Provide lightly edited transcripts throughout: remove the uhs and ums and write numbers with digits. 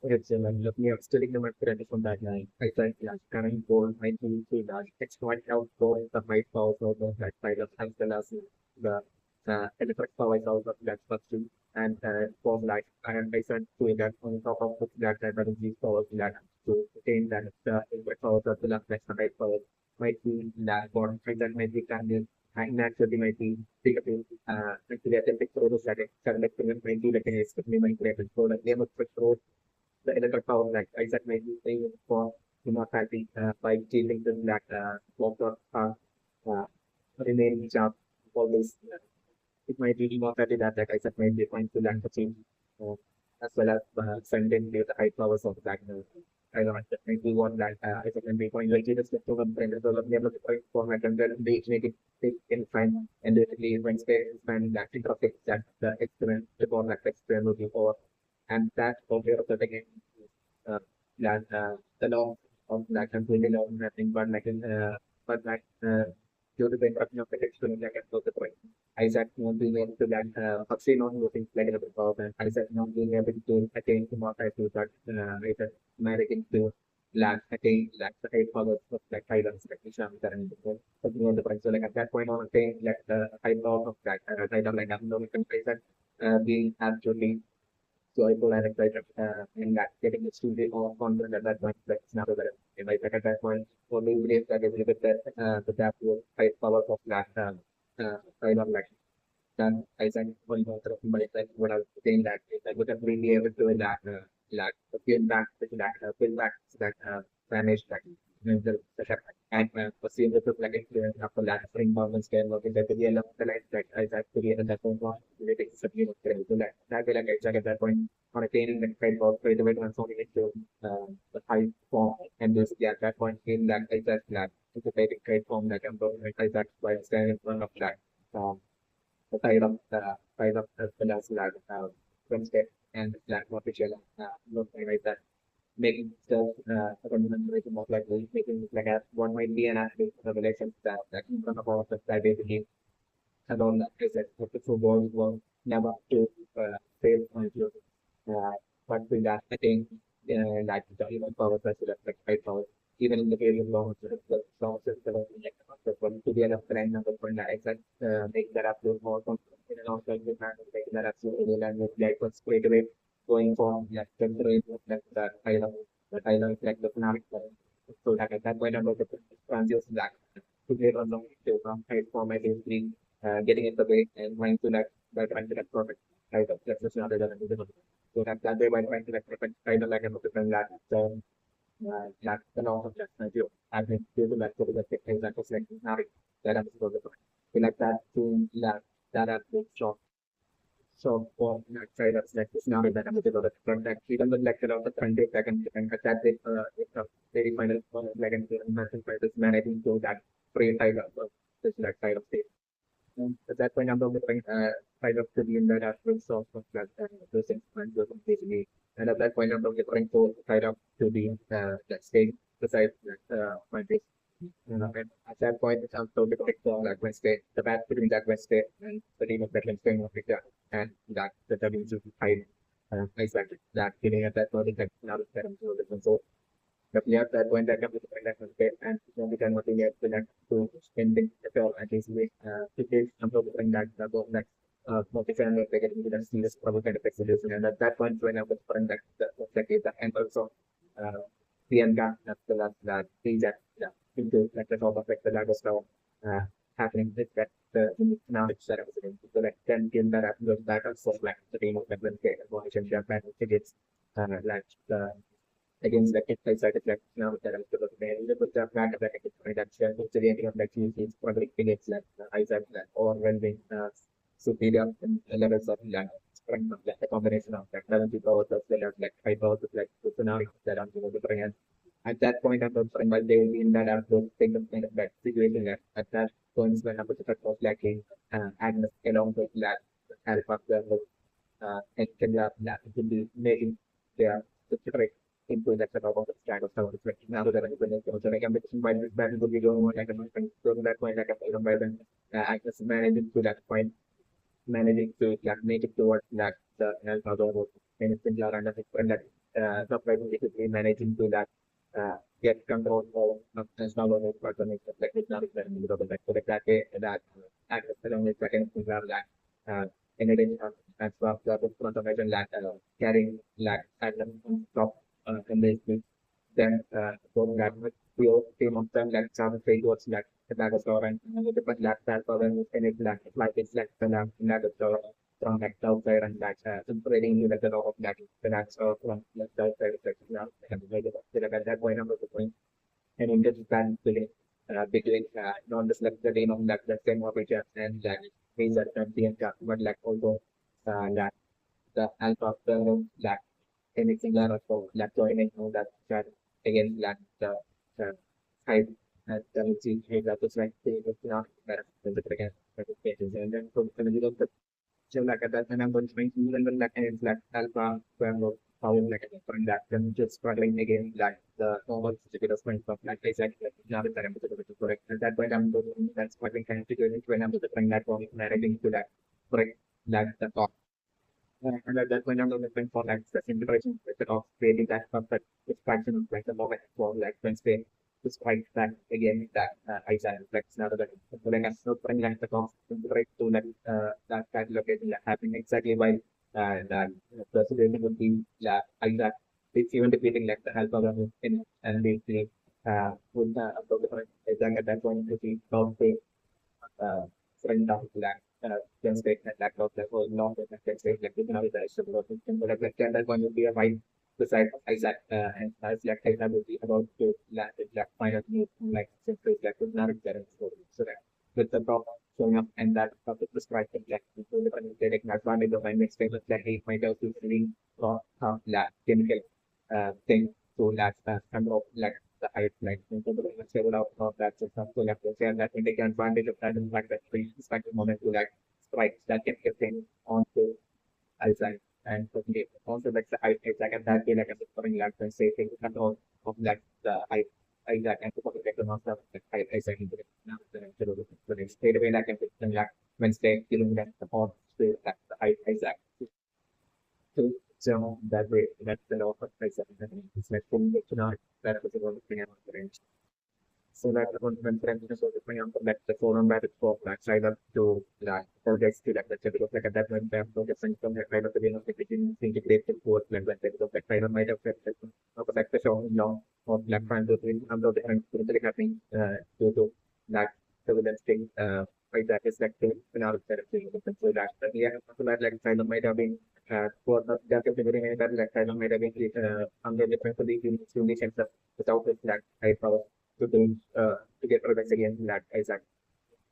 it's like looking at studying the market from that line. I think like current goal might be to that it's quite outgoing the high power of that side of as well as the electric power out of that structure and form like and I said to that on top of that energy power that to attain that the electric power of the last next high power might be that or that might be kind of and naturally might be bigger actually I think the photos that it's might be like an especially might be so like name of the electric power like Isaac may be saying for immortality by dealing with that water uh, remain sharp always. It might be immortality that like Isaac may be trying to learn to change uh, as well as sending the high powers of that. I don't know, maybe one that Isaac may be going like Jesus to the brain as well as never going format and then they make it take in fine and basically when space and that think of it that the experiment before that experiment will be over and that over the again uh, that the law of that completely law nothing but like but like due to the interruption of the experiment like at the point Isaac not being able to that Huxley not using like a bit of and Isaac not being able to attain to more to that Isaac managing to land attain like the eight powers of like silence like Islam that and the point so like at that point on attain like the high power of that title like I'm no Isaac being absolutely joyful and excited in that getting the studio or confident at that point that it's not that if I at that point only believe that is with the that will high power of that kind of like then I said one more of my like what I was saying that is I wouldn't really able to do that like appeal back to that appeal back to that manage that the setup and pursue the like experience after that spring moment scale working that the real of the life that I had to be at that point was really something to that way like I check at that point on attaining the trade work straight away transforming into the high form and this yeah, at that point in that I just that it's a very great form that I'm going I just by standing in front of that the side of the finance like Wednesday and like official look like that making stuff making more likely making like a one might be an athlete revelation that like in front of all of the that basically alone that is that the football will never to fail on you but with that I think like the even power president like high power even in the very long long system like the one to be enough friend number for that exact make that absolute more confident and also like making that absolutely and with like what's straight away going from like temporary like that I love like the economic so that at that point I'm also transition that to get on to from high form my basically getting in the way and trying to like by trying to like perfect right that's just another than so that way by trying to like perfect kind of like a different that so that the law of just you I think due to like the things that was like now that I'm supposed to we like that to that at the shop so for that side of like it's not that I'm able to front that even the lecture of the front day and that it's a very final like and mentioned by this managing to that free side of this that side of state. At that point, I'm going to bring kind of to the in that aspect of that those instruments were completely. And at that point, I'm going to bring to kind of to the that state beside that my base. And at that point, I'm going to pick that Wednesday, the match between that Wednesday and the team of that Wednesday will pick that and that the W to hide exactly that feeling at that point that now that I'm so different. So definitely at that point, that comes to the point that was great, and then we can motivate to that to spending the film at least we to take some of the thing that go next motivation will take it into the serious problem kind of execution. And at that point, when I was putting that case, and also Priyanka, that's the last that thing that into like the top of like the largest now happening with that the now it's that I was in. So like then in that goes back also like the team of that when they information Japan tickets like the against the kit side effect now that I'm still looking at the fact that it's reduction to the idea of like using probably against like Isaac like overwhelming superior levels of like strength of like the combination of like 70 powers as well as like high powers of like tsunami that I'm going to bring in. At that point I'm also while they will be in that absolute thing of kind of that situation at that point when I'm going to was lacking Agnes along with that alpha level and can that will be making their specific into that set of kind of sound effect. Now that I'm going to like I'm mixing by this band will be going on like I'm from that point like I'm by then I just managing to that point managing to like make it towards that the alpha level and it's been and that software basically managing to that get control of install on it for the next like it's not exactly like so that way that access along with second program that in addition as well the automation that carrying that at the top in this then from that pure team of them that some frameworks that store and different that for them and it like it's like the that store from that outside and that separating you the of that from the outside now and at that point number point and in this plan between non the select the name of that same operator and that means that the but like also that the alpha of the that anything that also that joining that that again that the type and then see that was like the not better than the again pages and then from the middle of the so like that and I'm going to make even when that is like alpha where power like from that then just struggling again like the normal certificate of point of like exactly like now that I'm correct at that point I'm going that's what we can figure it when I'm putting that one narrating to that correct that the top and at that point, I'm looking for like the integration method of creating that perfect expansion of like the moment for like Wednesday despite that again that Isaac reflects now that putting us not putting like the cost integrate to that that location that happening exactly while that the situation would be that Isaac it's even defeating like the alpha in and the would approach the Isaac at that point to be uh, friend of black Wednesday at that of the whole long Wednesday like the now the similar system but like that going to be a right beside Isaac and as like Isaac will be about to land the black final like simply like with not better so that with the top showing up and that topic described in like the taking advantage of my next famous that he might have to really that chemical thing to that kind of like the height like several of that system so like they say that when they take advantage of that in fact that we expect the moment to like strikes that can get thing onto outside and okay also like the height it's like that way like a scoring like when say things control of like the height Isaac and to protect the master like height Isaac into the now the straight away like can like Wednesday dealing that the all straight that the height Isaac so that way that's the law of Isaac it's like from the not that was the range. So that when friends so depending on the forum where it's for that side up to that projects to that because like at that point they have projects and from that kind of the beginning integrate the both like when they because that kind of might have like the show long of black friends to bring under the really happening to that surveillance thing like that is like in our therapy so that yeah so that like kind of might have been for the that figuring that like kind of might have been under the simulation without this that type of to do to get products again that Isaac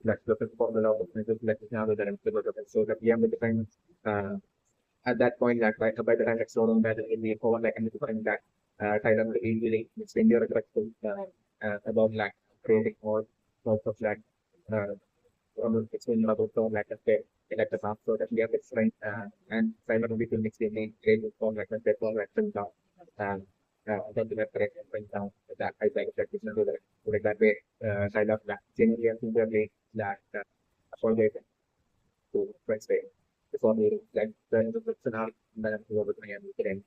that's the formula of business like now that I'm so that we have the different at that point that by the time that showroom that in the forward like and define that kind of really it's in your about like creating more sorts of like uh it's been about so like a path so that we have different and kind of between mixed in create for like a for like um then the correct went down that I think that is another like that way kind of that genuinely and sincerely that apologize to Wednesday before we like the scenario that I'm over to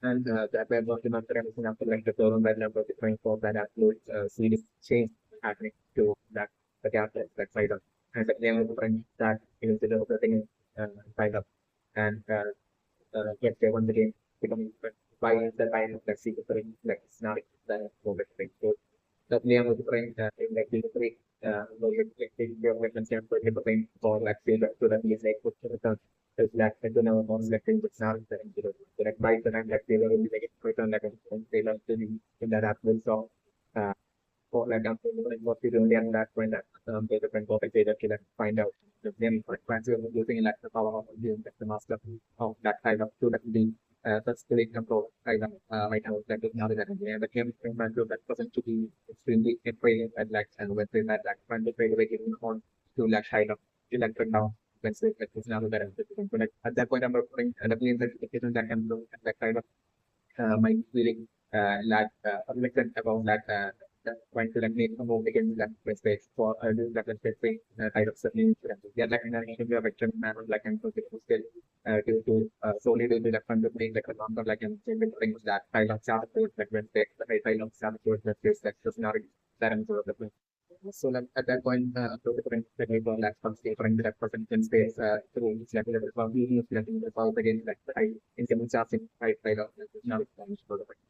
and that way was not for example like the program that number different for that upload series change happening to that the gap that side up and the name of the friend that instead of the thing side up and yes they won the game becoming by the time of like secret like it's not that over thing so that name of the friend like the three like the weapons and for the for like feedback to the music which is like I don't know more like it's not the so like by the time like they will be like it on like they love to be in that app will so for like like what we do and that point that the different topic data to like find out the name for fancy of using like the power of using like the master of that kind of to like the that's the control kind of right now like now that yeah the game that person to be extremely afraid and like and when they that like when they play the game on to like kind of to like right now when they like it's now better but like at that point I'm putting the game that that can do that kind of my feeling like reflected about that trying to like make a move against that space for doing that specific kind of certain yeah, like in an interview of action man like I'm still due to solely due to the fund of being like a number like I'm things that I love South like when they I love South that is that's just not that I'm sort of the so like at that point, to different people that from different that person can space through like the well being like the well again like I income charging I don't know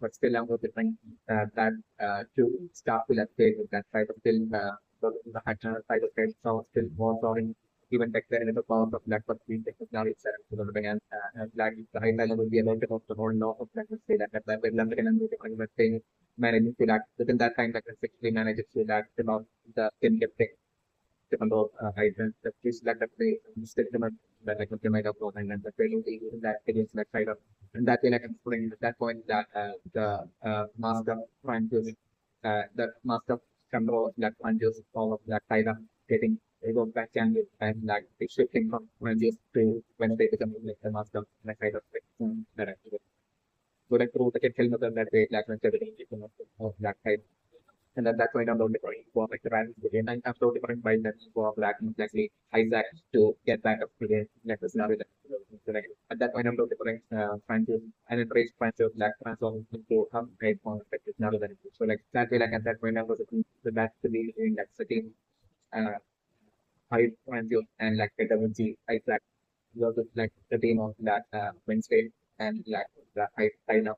but still I'm with the thing that to start to let's say with that side of still the hacker side of it so still more drawing even back then in the power of black but we take now it's to the again black the high level will be about the whole law of black say that that will learn and the thing managing to that within that time like effectively manages to that about the in thing about items that is like the play statement that like the might have known and then the training that against that side of and that way like I'm explaining at that point that the master trying to the master control that punches all of that side of getting they go back and like it's shifting from when just to when they become like the master like side of that actually. So like through the can help them that way like when everything of that side and at that point, I'm not different for like the random again. I'm so different by that for black and exactly Isaac to get back up again. Like the scenario so like at that point, I'm not different trying to and embrace trying to black transform into some great form like the scenario that it is. So like that way, like at that point, I was the back to be in that setting high trying to and like the WG Isaac was like the team of that Wednesday and like the high now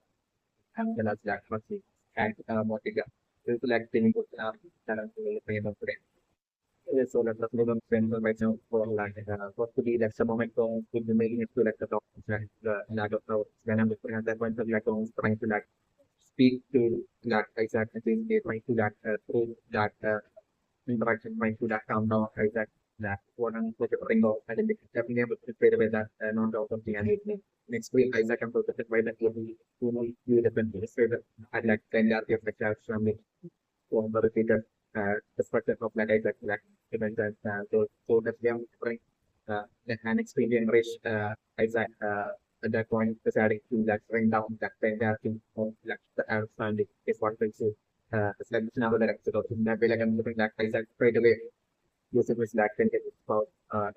and the last Jack Mercy and Motiga. This is like training good talent to play the friend. So that the program friends right now for like what to be like some moment to be making it to like the top and the lack of how when I'm looking at that point of like trying to like speak to that exact thing they trying to that through that interaction trying to that calm down exact that what I'm like a ring of and then definitely able to trade away that not out of the and next week Isaac I'm protected by that you different so that I'd like 10 years of the class family from the repeated perspective of like Isaac like event and so that them right an experience rich Isaac at that point deciding to like bring down that 10 years of like the outstanding is what they say it's like now that episode that way like I'm looking like Isaac straight away using which that can get about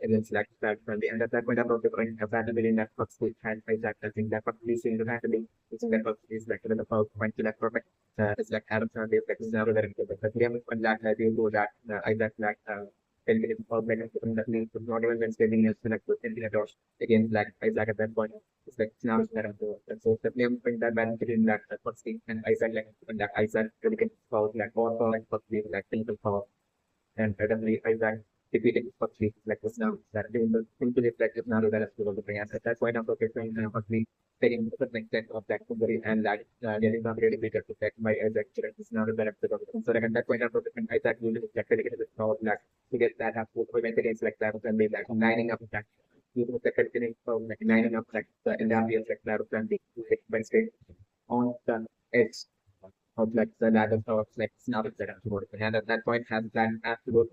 events like that from the end at that point about the point of that ability network which had Isaac I think that probably seeing the happening which network is like the about point to that perfect it's like Adam Sunday like is never very good but we have one that I will go that Isaac like 10 minutes of like that means not even when spending is like within the doors again like Isaac at that point it's like now it's that and so the name point that benefit in that first thing and Isaac like when that Isaac really can power like or like first thing like thinking power and suddenly I ran defeating Buckley like was now that they will into the reflective now that is the bring us. That's why now okay trying to Buckley taking the extent of that memory and that getting not really bigger to that my Isaac is now the benefit of it. So like at that point of different Isaac will rejected against the power black to get that up to prevent against like that and be like lining up that. You know the continuing from like lining up like the Indian like that and the Wednesday on the edge of like the ladder of like snap that and at that point has that absolute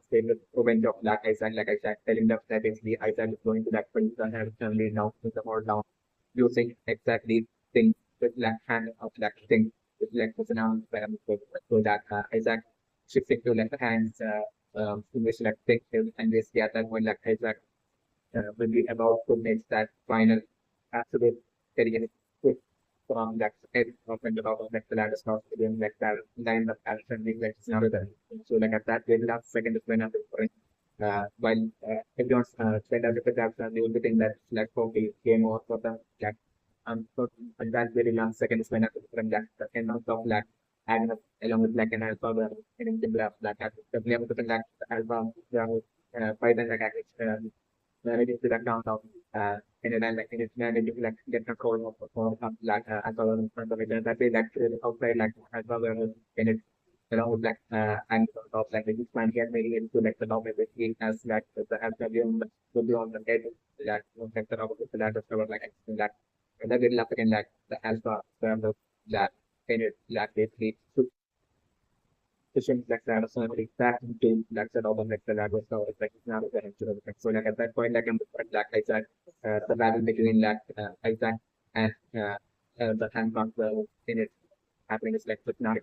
statement prevent of black Isaac like I said telling them that basically Isaac is going to that point and have suddenly now with the more down using exactly thing with left hand of that thing with like was announced so that Isaac shifting to left hands in which like thing and this the other point like Isaac will be about to make that final absolute getting quick from that edge of the top of like the ladder starts again like that line of action being like now that so like at that very last second is when I'm point while everyone's spend out the taps and they will be thinking that like okay game over for the like so at that very last second is when I'm from that the end of black and along with black and alpha and the black the blame to the black alpha fight and like managing to that downtown and then like it's managing to like get control of like as well in front of it and that way like outside like as well and it's with like and of like the man get maybe into like the top of the team as like the algorithm will be on the head that like the top of the ladder so like that and that will happen like the alpha that kind of like basically efficient like that, so like that into like the album like the that was so it's like it's not a very so like at that point like I'm like I said the battle between like Isaac and the handbag well in it happening is like with not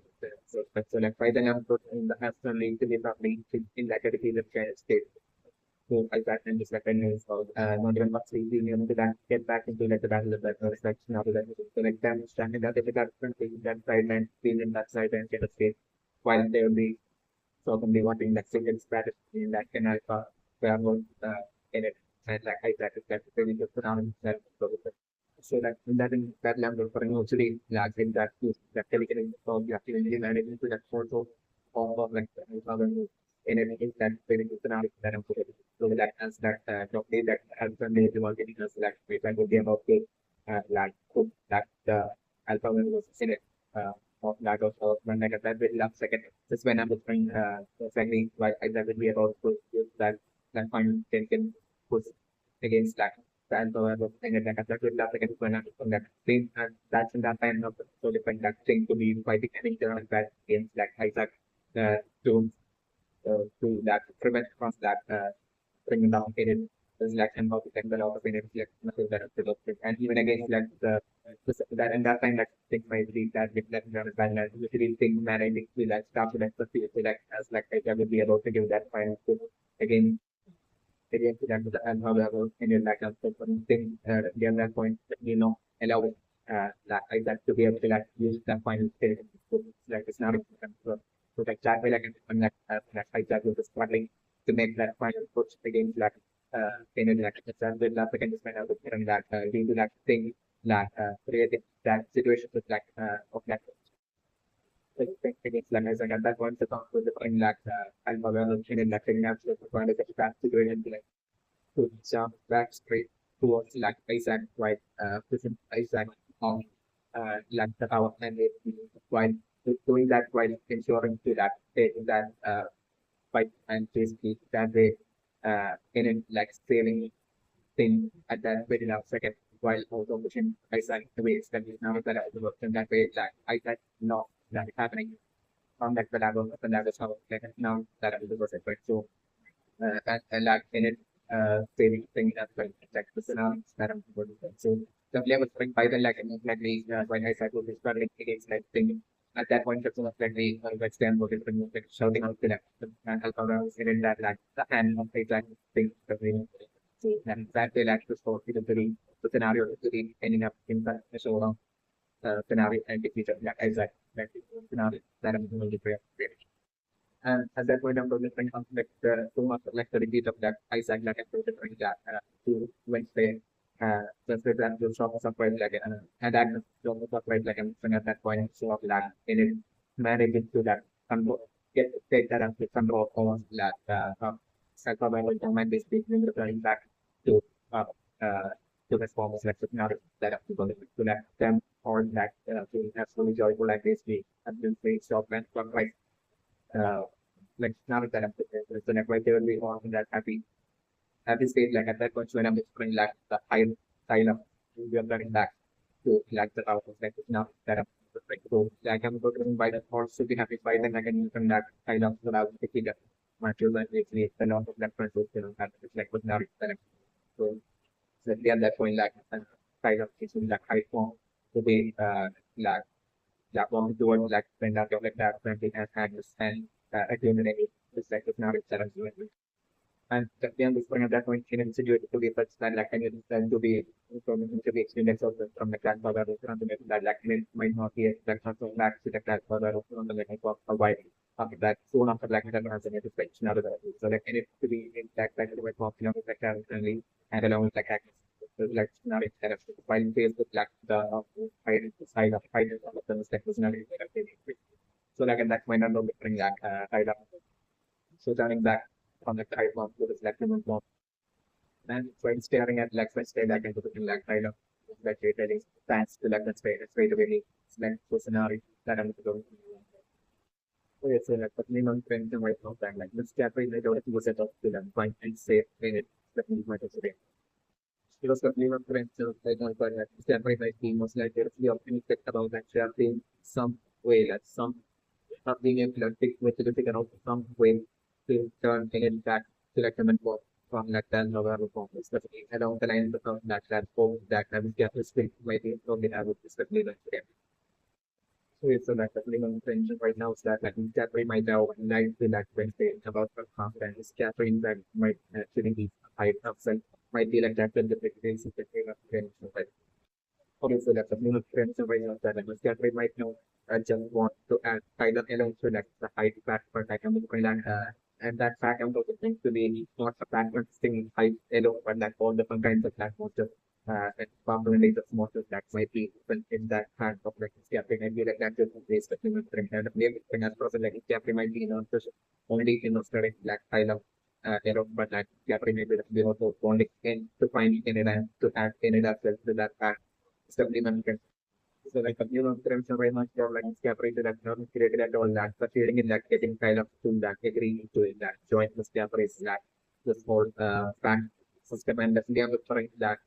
so like by then I'm put in the astronomy to be probably in that particular kind of state. So I got and just like 10 minutes of not even much being able to get back into like the battle of that like now that so like them standing out if they got different things that side and being in that side and get a state while they will be certainly wanting that single strategy in that can alpha where in it and like I that is that really just around himself. So that in that level for usually like in that use that telekinetic form you have to implement it into that sort of form of like in it is that very good scenario that I'm putting. So that as that property that as the native organic as like we can go about the like that the alpha was in it of that of when like that very last second. Just when I'm looking exactly why I that will be about to use that point can push against that and so I was thinking that that will last against when I'm from that thing and that's in that kind of so different that thing to be fighting against that against like Isaac to that prevent from that bringing down period is like and how to take the lot of energy like nothing that is developed and even against like that and that time like things might be that with that balance usually thing managing we like start to like the like as like I will be able to give that final again again to them and however in your like thing again that point you know allow like I that to be able to like use that final state like it's not so like that way like like I that was struggling to make that final push against like in it like it's and then I can just find out and that lead to that thing like creating that situation with like of that like against like as like at that point the talk with the point like alpha well in that thing that's the point of that situation like to jump back straight towards like Isaac, right? Pushing Isaac on like the power and it while doing that while ensuring to that that fight and basically that way in it like saving thing at that very last second while also pushing Isaac the way it's done now that I worked in that way like Isaac not that is happening on that the level how like now that I was right so and like in it, saving thing as well, like the scenario that I'm going to so the player was trying by the like exactly when I said was struggling against like thing at that point it's not like the like stand was like shouting out to them and help around in that like the hand of the like thing that we and that they like to sort the scenario to be ending up in the show scenario and defeat like exact like scenario that I'm going to create. And at that point, I'm going to bring up like too much like the repeat of that Isaac like I to bring that to Wednesday. Wednesday that will show us up right like and that will show up right like I'm at that point so of that in it manage it to that control get take that up to control over that psychological domain basically returning back to uh uh to the form of like now that up to go to that them or that to absolutely joyful like this week and then say stop and right uh, like now that I'm prepared, so like right there we are in that happy state like at that point when I'm explaining like the high sign of we are running back to like the house like now that I'm like so like I'm going by the horse to be happy by then I can use that kind of without taking that my children actually a lot of that process you know that it's like with now that I'm so at that point like kind of it's in that high form to be like that one towards like when that like that something has had this and accumulated this like it's not instead of doing it. And then this point at that point in institute to be such that like I need then to be to be experienced also from the grandfather from the that like it might not be like something back to the grandfather from the like for a while after that soon after like that has an expansion out of that. So like it to be in that the way popular with like and along with like like not instead of while Facebook like the side of the like was not so like at that point I'm not bring that side up. So turning back on the side one to the selective one and when staring at like when stay back into the like side of like really fans to like that straight away select the scenario that I'm going to so it's like but minimum friends and right now that like this Capri they don't was set up to them find and say in it that we might today. Because the minimum friends like on but like Capri my team was like there's the optimistic about that sharing some way like some not being able to figure out some way to turn it back to like them and work from like that over reform, especially along the lines of that form that I was get to speak maybe from the average especially like today. So that the minimum tension right now is that like Capri might have lied to that Wednesday about her confidence. Catherine that might actually be high upset, might be like that when the pregnancy is the tension. But okay, so that's the minimum tension right now is that like Capri might know just want to add either alone to like the height factor like I'm looking at and that fact I'm looking to be not a factor thing height alone, but like all different kinds of platforms and probably the smarter that might be even in that kind of like Capri might be like that just place that you would bring kind of maybe bring as process like Capri might be just only in studying like I love but like Capri maybe like they also only in to find in it and to add in it as well to that fact supplement so like you know terms are very much more like Capri to that not created at all that but feeling in that getting kind of to that agreeing to it that joint with Capri is that this whole fact system and definitely I'm referring to that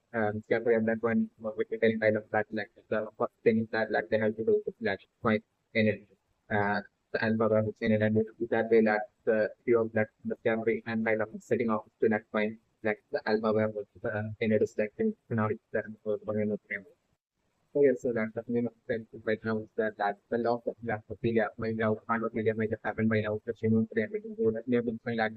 Capri and that one with the kind of that like the first thing that like they have to do with that point in it the algorithm is in it and that way that the view of that the Capri and kind of setting off to that point like the algorithm was in it is like in now it's that yes, so that's the main thing right now is that the loss of that Ophelia might now Ophelia might have happened by now the human brain will do that near been like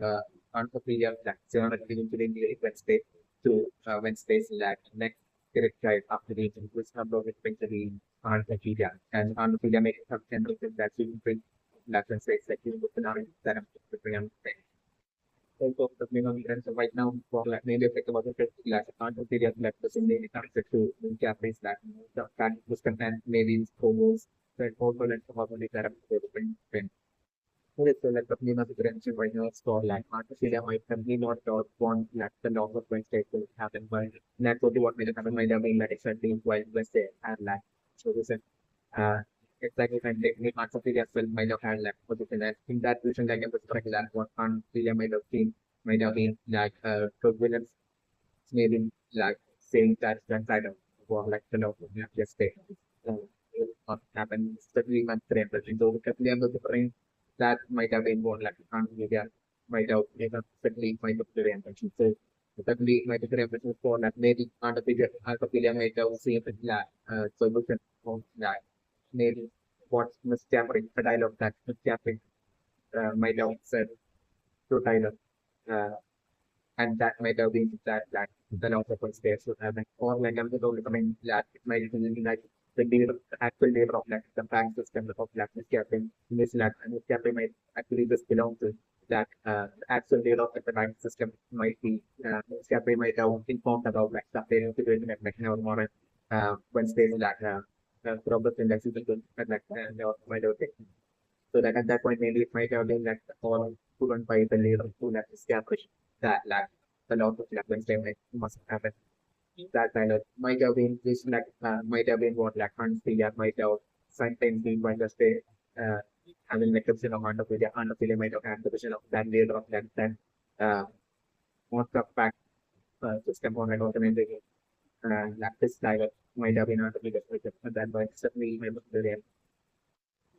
Ophelia that geometry to the Wednesday to Wednesday's like next direct right after the which number of eventually Ophelia and Ophelia makes some sense that you bring that Wednesday's like you look at that I'm also the main events right now for like mainly affect about the like content areas like the same connected to Japanese that the fact was content maybe promos that also like probably that are different. So like the main events right now for like Australia might company not want like the loss of Wednesday will happen but that's what may happen might have been like exactly while Wednesday and like so this is uh, exactly when they parts of India will might have had like position and in that position like it was correct that what on India might have been like turbulence maybe like saying that one side of war like the law of just state. It will not happen certainly months frame but so definitely I'm different that might have been more like on India might have been certainly might have been intention. So certainly might have been intention for that maybe on the figure might have seen it like solution for that maybe what's misjammering the dialogue that misjammering might have said to Tyler. Uh, and that might have been that the loss of one space would have been or like I'm just only coming that it might be like the data the actual data of like the bank system of like miscapping miscapping might actually just belong to that the actual data of the bank system might be miscapping might have informed about like stuff they integrated at like now more when space like Robert index is and like they also might have taken so that at that point, maybe it might have been that all student by the layer of two that established that like the lot of like Wednesday might must have happened. That kind of might have been this like might have been what like Hansfield might have sometimes been by the stay having like a amount of video and the might have had the vision of that layer of that then uh most of fact system on an automated like this like might have been out of the but that might certainly maybe the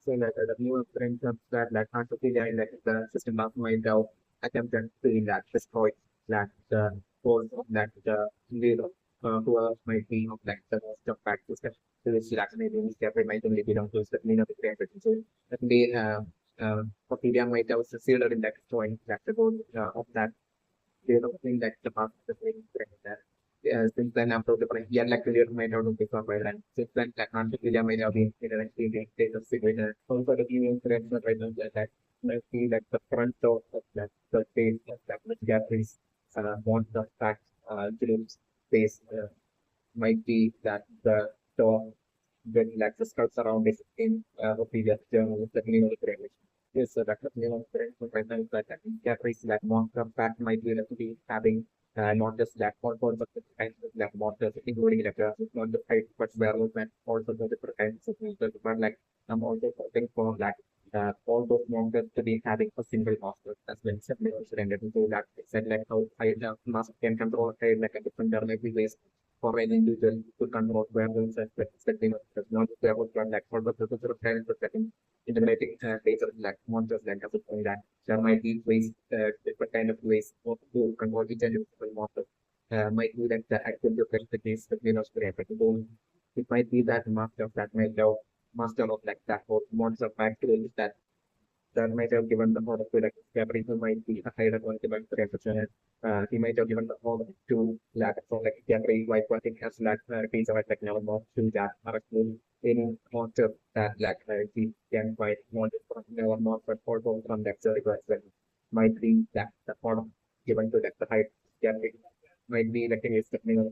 so like the new friends of that like Artificial like the system of mind of attempted to that destroy that the whole of that the leader who else might be of like the stuff back to stuff to this like maybe Capri might only belong to the mean of the creator. So that may Ophelia might have succeeded in that destroying that the goal of that developing that the path of the brain that since then after the point, yeah, like clear might not be covered and since then like Australia might have been in an state of situation. Also the new incidents are right now that I see that the front door of that the space that much Japanese want the fact dreams space might be that the door when like the skirts around it in Ophelia journal the new creation. Yes, so that's the new creation right now is that Japanese like long term fact might be able to be having not just that one for but the kinds of like monsters, including like not the fight but werewolf and also the different kinds of monsters. But like I'm also hoping for like all those monsters to be having a single monster as well separate rendered into that said like how I master can control like a different every ways for an individual to control werewolves and expecting not just werewolves but like for the purpose of kind of setting integrating data like monsters like as a that there might be ways, different kind of ways to convert each individual model. Might be that the actual difference the case between us created. So it might be that master that might have master of like that whole monster factory that might have given the order to like Capri, who might be a higher quantum representative. He might have given the order to like so like Capri, like what it has like piece of like now more to that are actually any monster that like he can find wanted from never more but also from that request that might be that the order given to like the high Capri might be like a technical